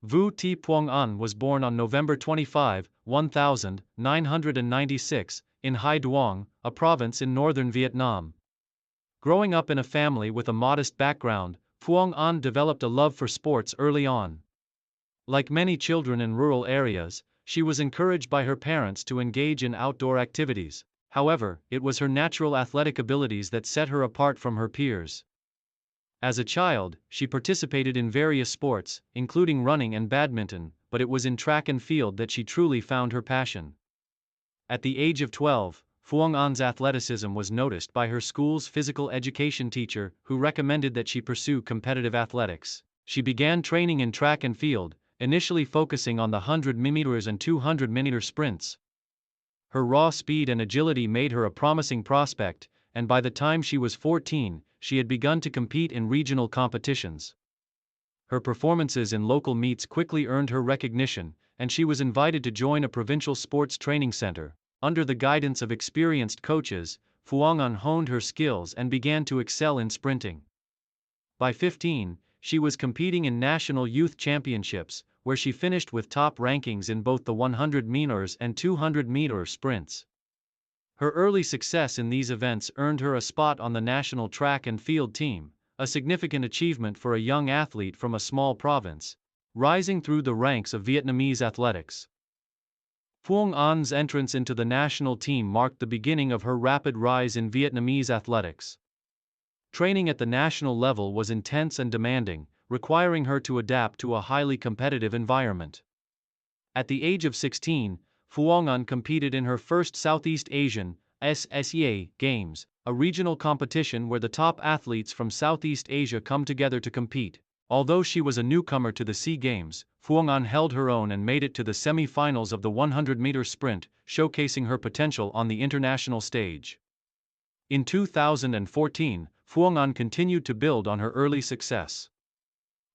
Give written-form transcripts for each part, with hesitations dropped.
Vu Thi Puong An was born on November 25, 1996, in Hai Duong, a province in northern Vietnam. Growing up in a family with a modest background, Phuong An developed a love for sports early on. Like many children in rural areas, she was encouraged by her parents to engage in outdoor activities. However, it was her natural athletic abilities that set her apart from her peers. As a child, she participated in various sports, including running and badminton, but it was in track and field that she truly found her passion. At the age of 12, Phuong An's athleticism was noticed by her school's physical education teacher, who recommended that she pursue competitive athletics. She began training in track and field, initially focusing on the 100 meters and 200 meter sprints. Her raw speed and agility made her a promising prospect, and by the time she was 14, she had begun to compete in regional competitions. Her performances in local meets quickly earned her recognition, and she was invited to join a provincial sports training center. Under the guidance of experienced coaches, Phuong An honed her skills and began to excel in sprinting. By 15, she was competing in national youth championships, where she finished with top rankings in both the 100 meters and 200 meter sprints. Her early success in these events earned her a spot on the national track and field team, a significant achievement for a young athlete from a small province, rising through the ranks of Vietnamese athletics. Phuong An's entrance into the national team marked the beginning of her rapid rise in Vietnamese athletics. Training at the national level was intense and demanding, requiring her to adapt to a highly competitive environment. At the age of 16, Phuong An competed in her first Southeast Asian SSEA Games, a regional competition where the top athletes from Southeast Asia come together to compete. Although she was a newcomer to the SEA Games, Phuong An held her own and made it to the semi-finals of the 100-meter sprint, showcasing her potential on the international stage. In 2014, Phuong An continued to build on her early success.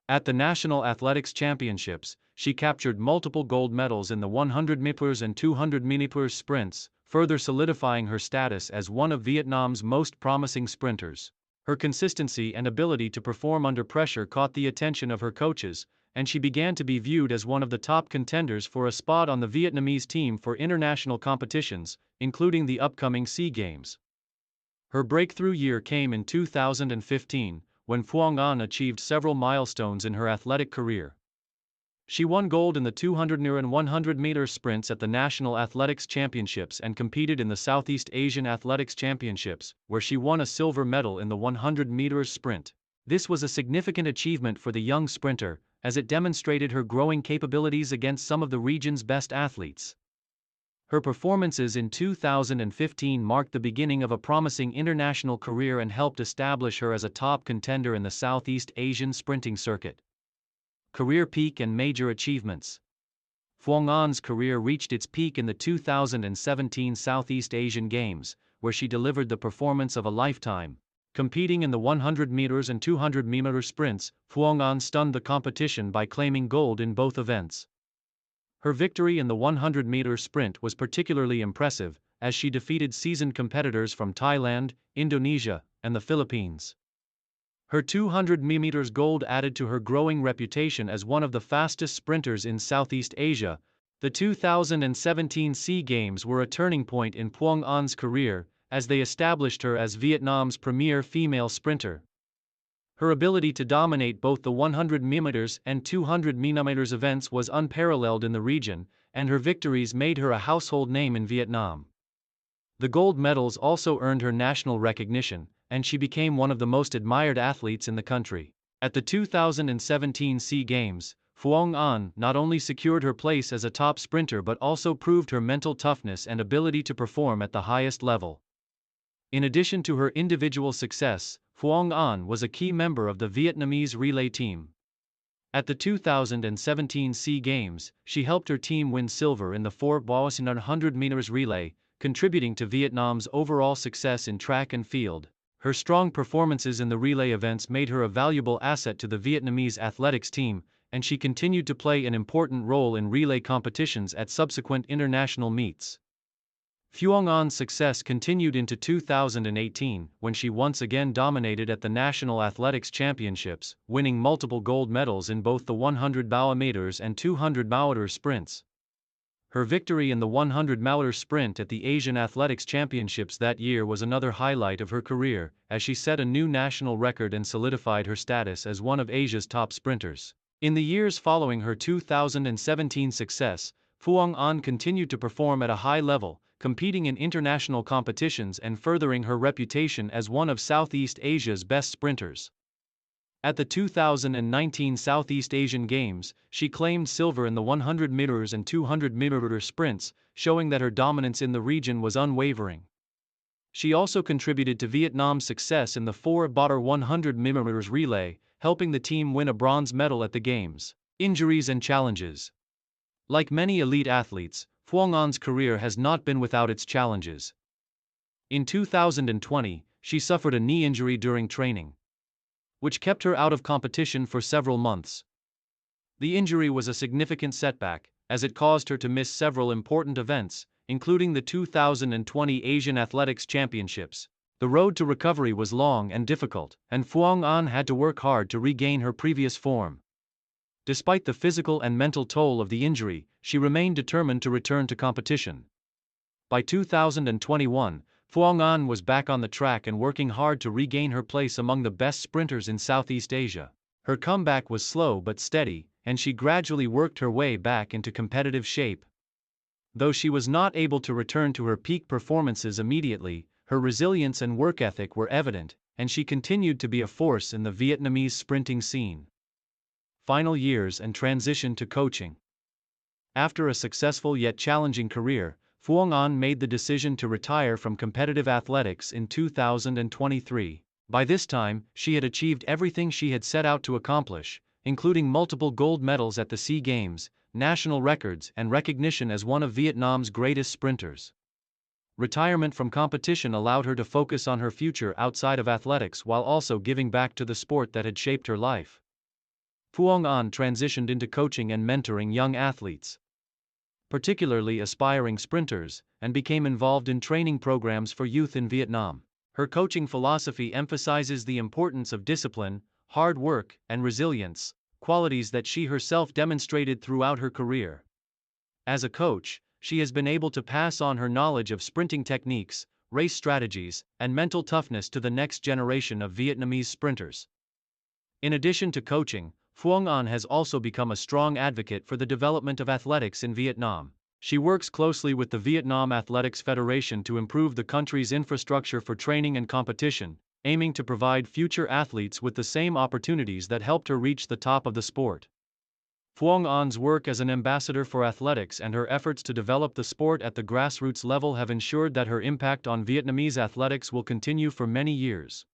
At the National Athletics Championships, she captured multiple gold medals in the 100 meters and 200 meters sprints, further solidifying her status as one of Vietnam's most promising sprinters. Her consistency and ability to perform under pressure caught the attention of her coaches, and she began to be viewed as one of the top contenders for a spot on the Vietnamese team for international competitions, including the upcoming SEA Games. Her breakthrough year came in 2015, when Phuong An achieved several milestones in her athletic career. She won gold in the 200 and 100 meter sprints at the National Athletics Championships and competed in the Southeast Asian Athletics Championships, where she won a silver medal in the 100 meters sprint. This was a significant achievement for the young sprinter, as it demonstrated her growing capabilities against some of the region's best athletes. Her performances in 2015 marked the beginning of a promising international career and helped establish her as a top contender in the Southeast Asian sprinting circuit. Career peak and major achievements. Phuong An's career reached its peak in the 2017 Southeast Asian Games, where she delivered the performance of a lifetime. Competing in the 100 meters and 200 meter sprints, Phuong An stunned the competition by claiming gold in both events. Her victory in the 100 meter sprint was particularly impressive, as she defeated seasoned competitors from Thailand, Indonesia, and the Philippines. Her 200 meters gold added to her growing reputation as one of the fastest sprinters in Southeast Asia. The 2017 SEA Games were a turning point in Phuong An's career, as they established her as Vietnam's premier female sprinter. Her ability to dominate both the 100 meters and 200 meters events was unparalleled in the region, and her victories made her a household name in Vietnam. The gold medals also earned her national recognition, and she became one of the most admired athletes in the country. At the 2017 SEA Games, Phuong An not only secured her place as a top sprinter but also proved her mental toughness and ability to perform at the highest level. In addition to her individual success, Phuong An was a key member of the Vietnamese relay team. At the 2017 SEA Games, she helped her team win silver in the 4x100 meters relay, contributing to Vietnam's overall success in track and field. Her strong performances in the relay events made her a valuable asset to the Vietnamese athletics team, and she continued to play an important role in relay competitions at subsequent international meets. Phuong An's success continued into 2018 when she once again dominated at the National Athletics Championships, winning multiple gold medals in both the 100 meters and 200 meters sprints. Her victory in the 100 meter sprint at the Asian Athletics Championships that year was another highlight of her career, as she set a new national record and solidified her status as one of Asia's top sprinters. In the years following her 2017 success, Phuong An continued to perform at a high level, competing in international competitions and furthering her reputation as one of Southeast Asia's best sprinters. At the 2019 Southeast Asian Games, she claimed silver in the 100 meters and 200 meters sprints, showing that her dominance in the region was unwavering. She also contributed to Vietnam's success in the 4x 100 meters relay, helping the team win a bronze medal at the Games. Injuries and challenges. Like many elite athletes, Phuong An's career has not been without its challenges. In 2020, she suffered a knee injury during training, which kept her out of competition for several months. The injury was a significant setback, as it caused her to miss several important events, including the 2020 Asian Athletics Championships. The road to recovery was long and difficult, and Phuong An had to work hard to regain her previous form. Despite the physical and mental toll of the injury, she remained determined to return to competition. By 2021, Phuong An was back on the track and working hard to regain her place among the best sprinters in Southeast Asia. Her comeback was slow but steady, and she gradually worked her way back into competitive shape. Though she was not able to return to her peak performances immediately, her resilience and work ethic were evident, and she continued to be a force in the Vietnamese sprinting scene. Final years and transition to coaching. After a successful yet challenging career, Phuong An made the decision to retire from competitive athletics in 2023. By this time, she had achieved everything she had set out to accomplish, including multiple gold medals at the SEA Games, national records, and recognition as one of Vietnam's greatest sprinters. Retirement from competition allowed her to focus on her future outside of athletics while also giving back to the sport that had shaped her life. Phuong An transitioned into coaching and mentoring young athletes, particularly aspiring sprinters, and became involved in training programs for youth in Vietnam. Her coaching philosophy emphasizes the importance of discipline, hard work, and resilience, qualities that she herself demonstrated throughout her career. As a coach, she has been able to pass on her knowledge of sprinting techniques, race strategies, and mental toughness to the next generation of Vietnamese sprinters. In addition to coaching, Phuong An has also become a strong advocate for the development of athletics in Vietnam. She works closely with the Vietnam Athletics Federation to improve the country's infrastructure for training and competition, aiming to provide future athletes with the same opportunities that helped her reach the top of the sport. Phuong An's work as an ambassador for athletics and her efforts to develop the sport at the grassroots level have ensured that her impact on Vietnamese athletics will continue for many years.